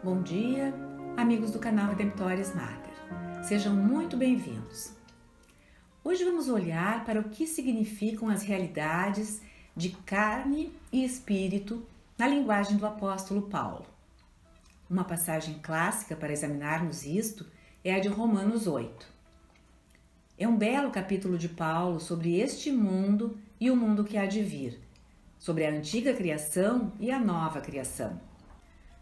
Bom dia, amigos do canal Redemptoris Mater. Sejam muito bem-vindos. Hoje vamos olhar para o que significam as realidades de carne e espírito na linguagem do apóstolo Paulo. Uma passagem clássica para examinarmos isto é a de Romanos 8. É um belo capítulo de Paulo sobre este mundo e o mundo que há de vir, sobre a antiga criação e a nova criação.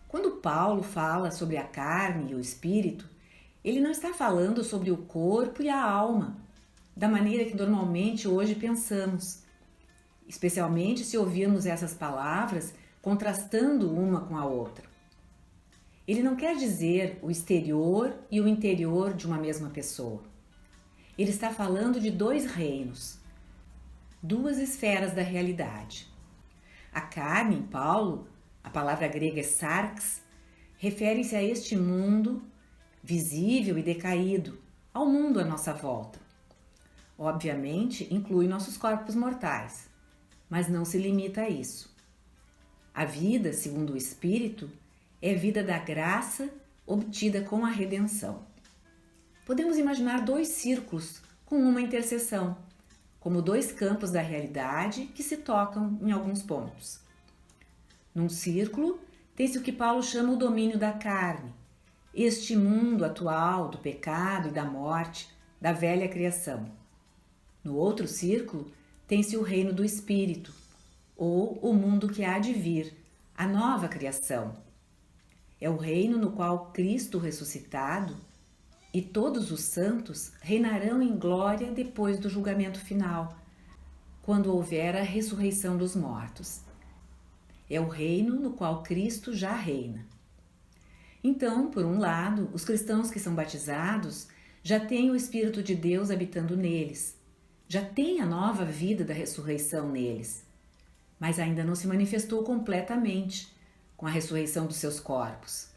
Quando Paulo fala sobre a carne e o espírito, ele não está falando sobre o corpo e a alma, da maneira que normalmente hoje pensamos, especialmente se ouvirmos essas palavras contrastando uma com a outra. Ele não quer dizer o exterior e o interior de uma mesma pessoa. Ele está falando de dois reinos, duas esferas da realidade. A carne, em Paulo, a palavra grega é sarx, refere-se a este mundo visível e decaído, ao mundo à nossa volta. Obviamente, inclui nossos corpos mortais, mas não se limita a isso. A vida, segundo o Espírito, é vida da graça obtida com a redenção. Podemos imaginar dois círculos com uma interseção, como dois campos da realidade que se tocam em alguns pontos. Num círculo, tem-se o que Paulo chama o domínio da carne, este mundo atual do pecado e da morte, da velha criação. No outro círculo, tem-se o reino do Espírito, ou o mundo que há de vir, a nova criação. É o reino no qual Cristo ressuscitado e todos os santos reinarão em glória depois do julgamento final, quando houver a ressurreição dos mortos. É o reino no qual Cristo já reina. Então, por um lado, os cristãos que são batizados já têm o Espírito de Deus habitando neles, já têm a nova vida da ressurreição neles, mas ainda não se manifestou completamente com a ressurreição dos seus corpos.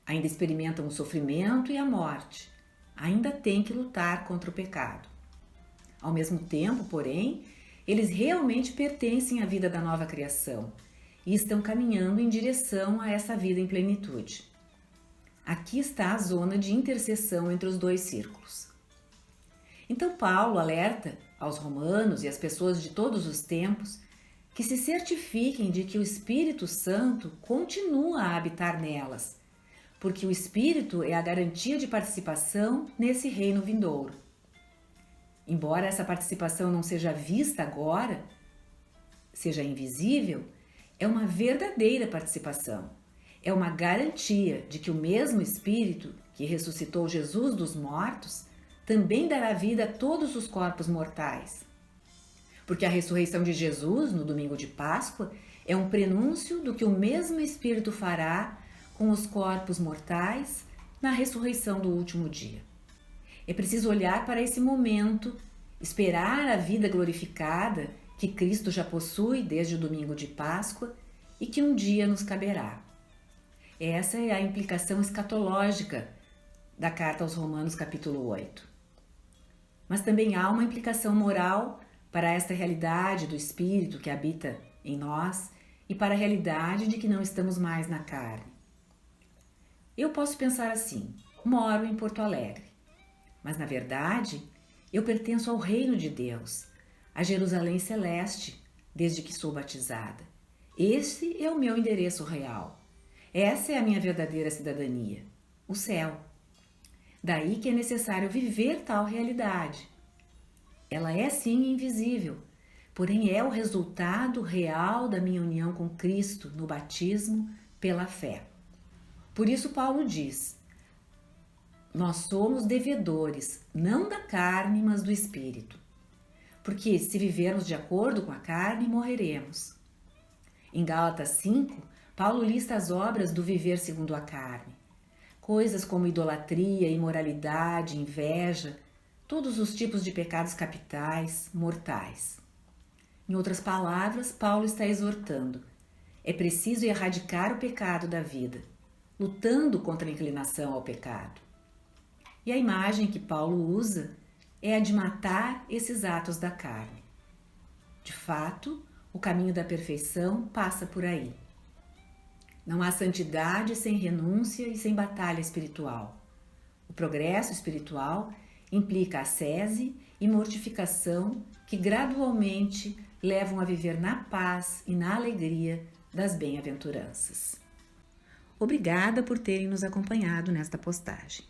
Ainda experimentam o sofrimento e a morte, ainda têm que lutar contra o pecado. Ao mesmo tempo, porém, eles realmente pertencem à vida da nova criação e estão caminhando em direção a essa vida em plenitude. Aqui está a zona de interseção entre os dois círculos. Então Paulo alerta aos romanos e às pessoas de todos os tempos que se certifiquem de que o Espírito Santo continua a habitar nelas, porque o Espírito é a garantia de participação nesse reino vindouro. Embora essa participação não seja vista agora, seja invisível, é uma verdadeira participação. É uma garantia de que o mesmo Espírito que ressuscitou Jesus dos mortos também dará vida a todos os corpos mortais. Porque a ressurreição de Jesus no domingo de Páscoa é um prenúncio do que o mesmo Espírito fará com os corpos mortais na ressurreição do último dia. É preciso olhar para esse momento, esperar a vida glorificada que Cristo já possui desde o domingo de Páscoa e que um dia nos caberá. Essa é a implicação escatológica da carta aos Romanos, capítulo 8. Mas também há uma implicação moral para esta realidade do Espírito que habita em nós e para a realidade de que não estamos mais na carne. Eu posso pensar assim: moro em Porto Alegre, mas na verdade eu pertenço ao reino de Deus, a Jerusalém Celeste, desde que sou batizada. Esse é o meu endereço real. Essa é a minha verdadeira cidadania, o céu. Daí que é necessário viver tal realidade. Ela é sim invisível, porém é o resultado real da minha união com Cristo no batismo pela fé. Por isso Paulo diz: nós somos devedores, não da carne, mas do Espírito. Porque se vivermos de acordo com a carne, morreremos. Em Gálatas 5, Paulo lista as obras do viver segundo a carne. Coisas como idolatria, imoralidade, inveja, todos os tipos de pecados capitais, mortais. Em outras palavras, Paulo está exortando: é preciso erradicar o pecado da vida, lutando contra a inclinação ao pecado. E a imagem que Paulo usa é a de matar esses atos da carne. De fato, o caminho da perfeição passa por aí. Não há santidade sem renúncia e sem batalha espiritual. O progresso espiritual implica ascese e mortificação que gradualmente levam a viver na paz e na alegria das bem-aventuranças. Obrigada por terem nos acompanhado nesta postagem.